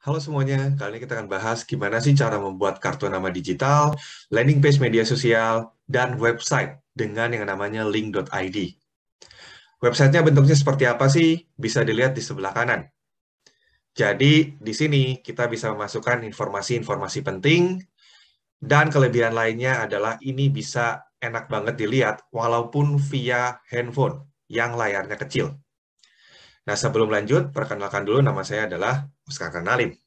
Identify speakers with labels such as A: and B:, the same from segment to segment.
A: Halo semuanya, kali ini kita akan bahas gimana sih cara membuat kartu nama digital, landing page media sosial, dan website dengan yang namanya link.id. Websitenya bentuknya seperti apa sih? Bisa dilihat di sebelah kanan. Jadi, di sini kita bisa memasukkan informasi-informasi penting, dan kelebihan lainnya adalah ini bisa enak banget dilihat walaupun via handphone yang layarnya kecil. Nah, sebelum lanjut, perkenalkan dulu nama saya adalah Oscar Nalim.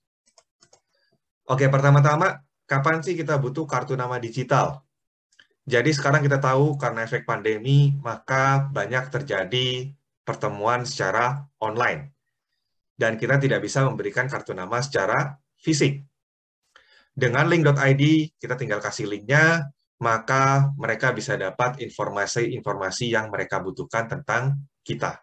A: Oke, pertama-tama, kapan sih kita butuh kartu nama digital? Jadi sekarang kita tahu karena efek pandemi, maka banyak terjadi pertemuan secara online. Dan kita tidak bisa memberikan kartu nama secara fisik. Dengan link.id, kita tinggal kasih linknya, maka mereka bisa dapat informasi-informasi yang mereka butuhkan tentang kita.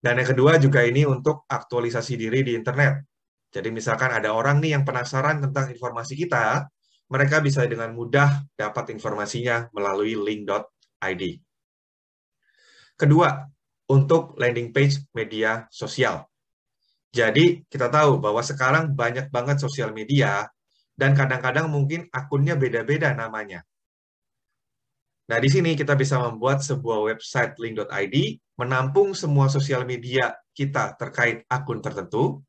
A: Dan yang kedua juga ini untuk aktualisasi diri di internet. Jadi misalkan ada orang nih yang penasaran tentang informasi kita, mereka bisa dengan mudah dapat informasinya melalui link.id. Kedua, untuk landing page media sosial. Jadi kita tahu bahwa sekarang banyak banget sosial media dan kadang-kadang mungkin akunnya beda-beda namanya. Nah, di sini kita bisa membuat sebuah website link.id menampung semua sosial media kita terkait akun tertentu.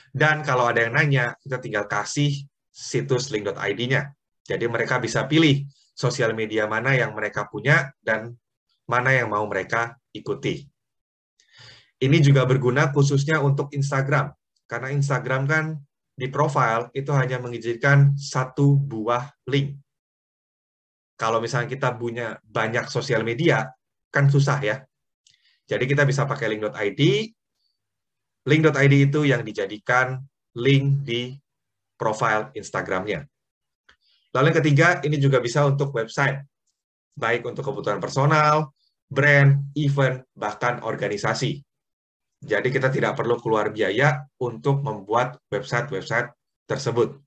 A: Dan kalau ada yang nanya, kita tinggal kasih situs link.id-nya. Jadi mereka bisa pilih sosial media mana yang mereka punya dan mana yang mau mereka ikuti. Ini juga berguna khususnya untuk Instagram. Karena Instagram kan di profile itu hanya mengizinkan satu buah link. Kalau misalnya kita punya banyak sosial media, kan susah ya. Jadi kita bisa pakai link.id. Link.id itu yang dijadikan link di profile Instagram-nya. Lalu yang ketiga, ini juga bisa untuk website. Baik untuk kebutuhan personal, brand, event, bahkan organisasi. Jadi kita tidak perlu keluar biaya untuk membuat website-website tersebut.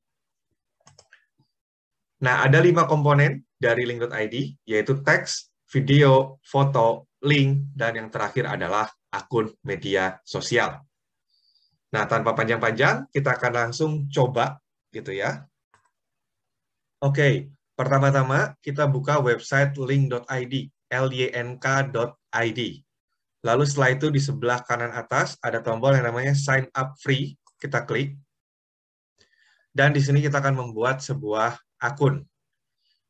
A: Nah, ada 5 komponen dari link.id, yaitu teks, video, foto, link, dan yang terakhir adalah akun media sosial. Nah, tanpa panjang-panjang, kita akan langsung coba gitu ya. Oke, pertama-tama kita buka website link.id, lynk.id. Lalu setelah itu di sebelah kanan atas ada tombol yang namanya sign up free, kita klik. Dan di sini kita akan membuat sebuah akun.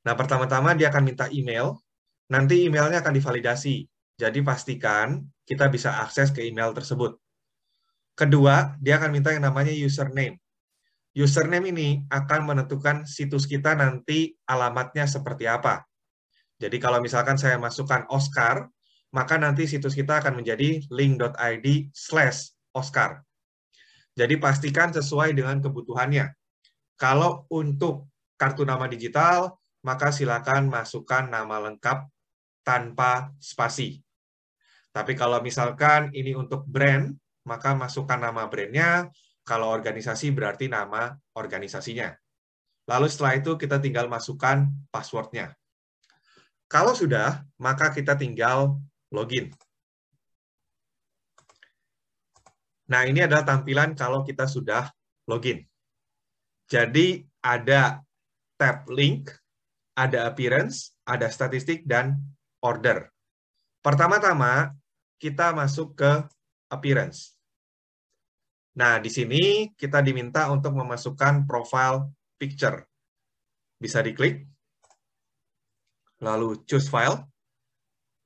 A: Nah, pertama-tama dia akan minta email, nanti emailnya akan divalidasi. Jadi pastikan kita bisa akses ke email tersebut. Kedua, dia akan minta yang namanya username. Username ini akan menentukan situs kita nanti alamatnya seperti apa. Jadi kalau misalkan saya masukkan Oscar, maka nanti situs kita akan menjadi link.id/Oscar. Jadi pastikan sesuai dengan kebutuhannya. Kalau untuk kartu nama digital, maka silakan masukkan nama lengkap tanpa spasi. Tapi kalau misalkan ini untuk brand, maka masukkan nama brandnya. Kalau organisasi berarti nama organisasinya. Lalu setelah itu kita tinggal masukkan passwordnya. Kalau sudah, maka kita tinggal login. Nah, ini adalah tampilan kalau kita sudah login. Jadi, ada tab link, ada appearance, ada statistik, dan order. Pertama-tama, kita masuk ke appearance. Nah, di sini kita diminta untuk memasukkan profile picture. Bisa diklik, lalu choose file,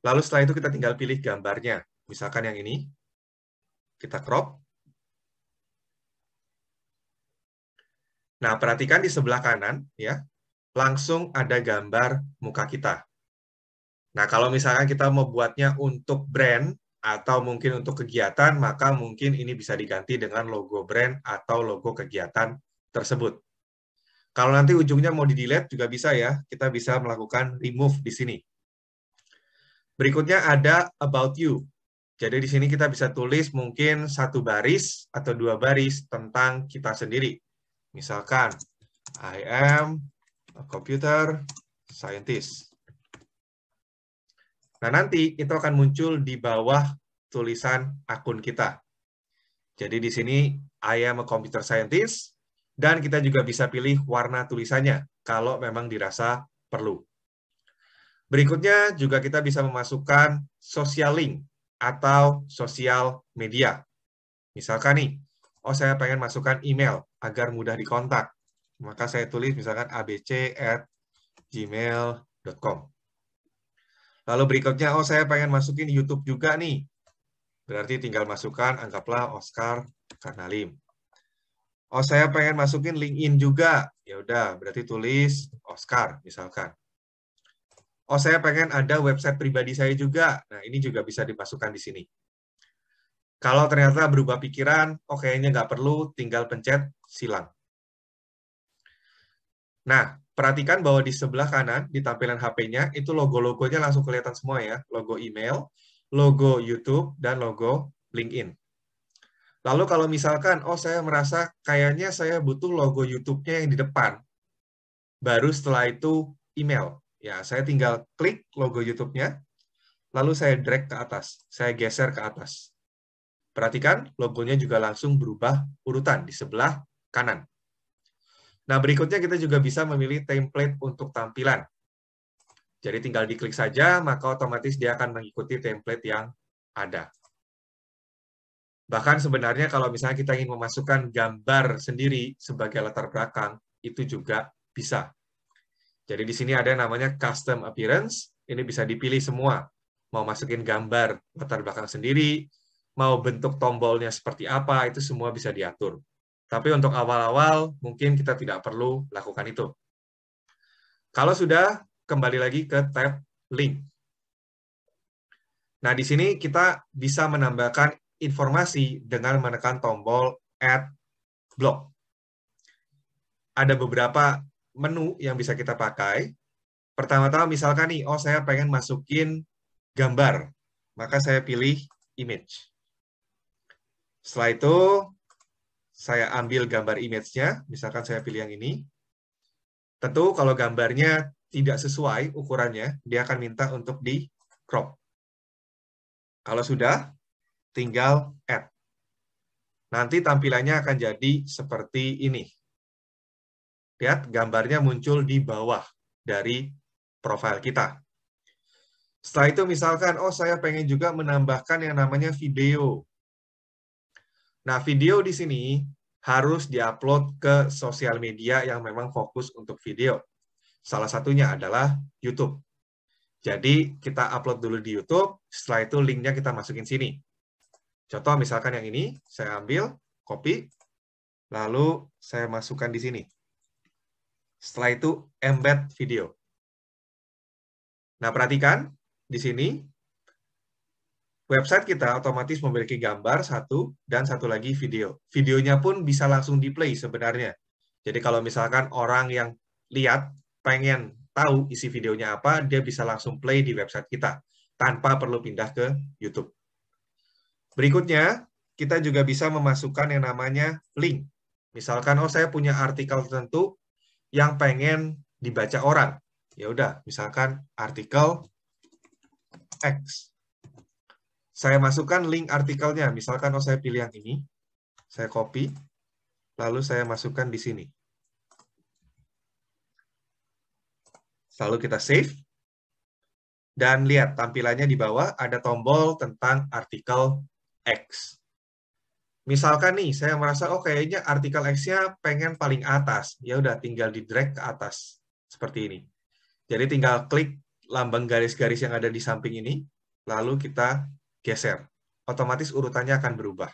A: lalu setelah itu kita tinggal pilih gambarnya. Misalkan yang ini, kita crop. Nah, perhatikan di sebelah kanan, ya, langsung ada gambar muka kita. Nah, kalau misalkan kita mau buatnya untuk brand atau mungkin untuk kegiatan, maka mungkin ini bisa diganti dengan logo brand atau logo kegiatan tersebut. Kalau nanti ujungnya mau di-delete juga bisa ya, kita bisa melakukan remove di sini. Berikutnya ada about you. Jadi di sini kita bisa tulis mungkin 1 baris atau 2 baris tentang kita sendiri. Misalkan, I am a computer scientist. Nah, nanti itu akan muncul di bawah tulisan akun kita. Jadi di sini I am a computer scientist, dan kita juga bisa pilih warna tulisannya kalau memang dirasa perlu. Berikutnya juga kita bisa memasukkan social link atau sosial media. Misalkan nih, oh saya pengen masukkan email agar mudah dikontak. Maka saya tulis misalkan abc@gmail.com. Lalu berikutnya, oh saya pengen masukin YouTube juga nih. Berarti tinggal masukkan, anggaplah Oscar Karnalim. Oh saya pengen masukin LinkedIn juga. Ya udah, berarti tulis Oscar misalkan. Oh saya pengen ada website pribadi saya juga. Nah ini juga bisa dimasukkan di sini. Kalau ternyata berubah pikiran, oh kayaknya nggak perlu, tinggal pencet silang. Nah, perhatikan bahwa di sebelah kanan, di tampilan HP-nya, itu logo-logonya langsung kelihatan semua ya. Logo email, logo YouTube, dan logo LinkedIn. Lalu kalau misalkan, oh saya merasa kayaknya saya butuh logo YouTube-nya yang di depan. Baru setelah itu email. Ya, saya tinggal klik logo YouTube-nya, lalu saya drag ke atas. Saya geser ke atas. Perhatikan, logonya juga langsung berubah urutan di sebelah kanan. Nah, berikutnya kita juga bisa memilih template untuk tampilan. Jadi tinggal diklik saja, maka otomatis dia akan mengikuti template yang ada. Bahkan sebenarnya kalau misalnya kita ingin memasukkan gambar sendiri sebagai latar belakang, itu juga bisa. Jadi di sini ada yang namanya custom appearance, ini bisa dipilih semua. Mau masukin gambar latar belakang sendiri, mau bentuk tombolnya seperti apa, itu semua bisa diatur. Tapi untuk awal-awal, mungkin kita tidak perlu lakukan itu. Kalau sudah, kembali lagi ke tab link. Nah, di sini kita bisa menambahkan informasi dengan menekan tombol Add Block. Ada beberapa menu yang bisa kita pakai. Pertama-tama misalkan nih, oh saya pengen masukin gambar, maka saya pilih image. Setelah itu, saya ambil gambar image-nya, misalkan saya pilih yang ini. Tentu kalau gambarnya tidak sesuai ukurannya, dia akan minta untuk di crop. Kalau sudah, tinggal add. Nanti tampilannya akan jadi seperti ini. Lihat, gambarnya muncul di bawah dari profil kita. Setelah itu misalkan, oh saya pengen juga menambahkan yang namanya video. Nah, video di sini harus diupload ke sosial media yang memang fokus untuk video. Salah satunya adalah YouTube. Jadi, kita upload dulu di YouTube, setelah itu linknya kita masukin sini. Contoh misalkan yang ini, saya ambil, copy, lalu saya masukkan di sini. Setelah itu, embed video. Nah, perhatikan, di sini, website kita otomatis memiliki gambar satu dan satu lagi video. Videonya pun bisa langsung di-play sebenarnya. Jadi kalau misalkan orang yang lihat pengen tahu isi videonya apa, dia bisa langsung play di website kita tanpa perlu pindah ke YouTube. Berikutnya, kita juga bisa memasukkan yang namanya link. Misalkan, oh saya punya artikel tertentu yang pengen dibaca orang. Ya udah, misalkan artikel X. Saya masukkan link artikelnya. Misalkan, oh saya pilih yang ini. Saya copy. Lalu saya masukkan di sini. Lalu kita save. Dan lihat, tampilannya di bawah ada tombol tentang artikel X. Misalkan nih, saya merasa, oh kayaknya artikel X-nya pengen paling atas. Ya udah, tinggal di-drag ke atas. Seperti ini. Jadi tinggal klik lambang garis-garis yang ada di samping ini, lalu kita geser. Otomatis urutannya akan berubah.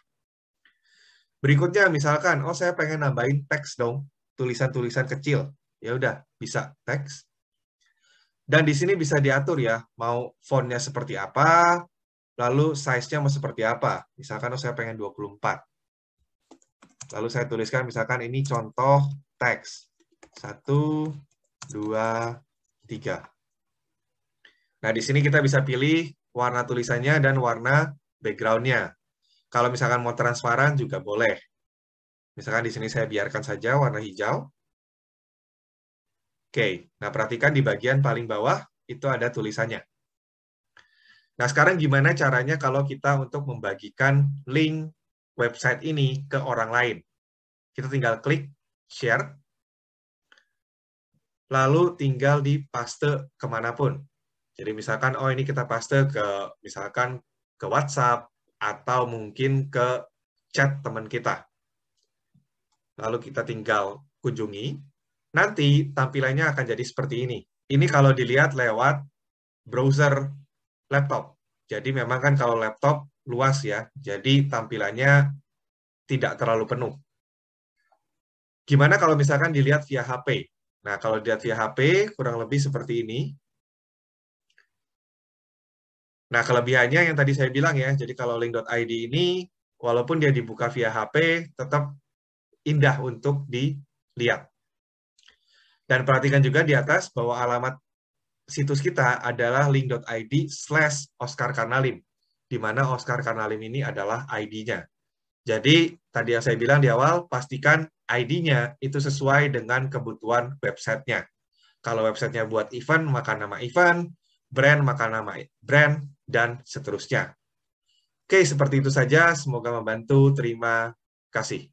A: Berikutnya, misalkan, oh saya pengen nambahin teks dong, tulisan-tulisan kecil. Ya udah, bisa teks. Dan di sini bisa diatur ya, mau fontnya seperti apa, lalu size-nya mau seperti apa. Misalkan oh, saya pengen 24. Lalu saya tuliskan misalkan ini contoh teks. 1, 2, 3. Nah, di sini kita bisa pilih warna tulisannya dan warna background-nya. Kalau misalkan mau transparan juga boleh. Misalkan di sini saya biarkan saja warna hijau. Oke, nah perhatikan di bagian paling bawah itu ada tulisannya. Nah, sekarang gimana caranya kalau kita untuk membagikan link website ini ke orang lain. Kita tinggal klik share, lalu tinggal di paste kemanapun. Jadi misalkan, oh ini kita paste ke, misalkan ke WhatsApp, atau mungkin ke chat teman kita. Lalu kita tinggal kunjungi, nanti tampilannya akan jadi seperti ini. Ini kalau dilihat lewat browser laptop. Jadi memang kan kalau laptop luas ya, jadi tampilannya tidak terlalu penuh. Gimana kalau misalkan dilihat via HP? Nah, kalau dilihat via HP, kurang lebih seperti ini. Nah, kelebihannya yang tadi saya bilang ya, jadi kalau link.id ini, walaupun dia dibuka via HP, tetap indah untuk dilihat. Dan perhatikan juga di atas bahwa alamat situs kita adalah link.id/Oscar Karnalim, di mana Oscar Karnalim ini adalah ID-nya. Jadi, tadi yang saya bilang di awal, pastikan ID-nya itu sesuai dengan kebutuhan websitenya. Kalau websitenya buat event, maka nama event, brand, maka nama brand, dan seterusnya. Oke, seperti itu saja. Semoga membantu. Terima kasih.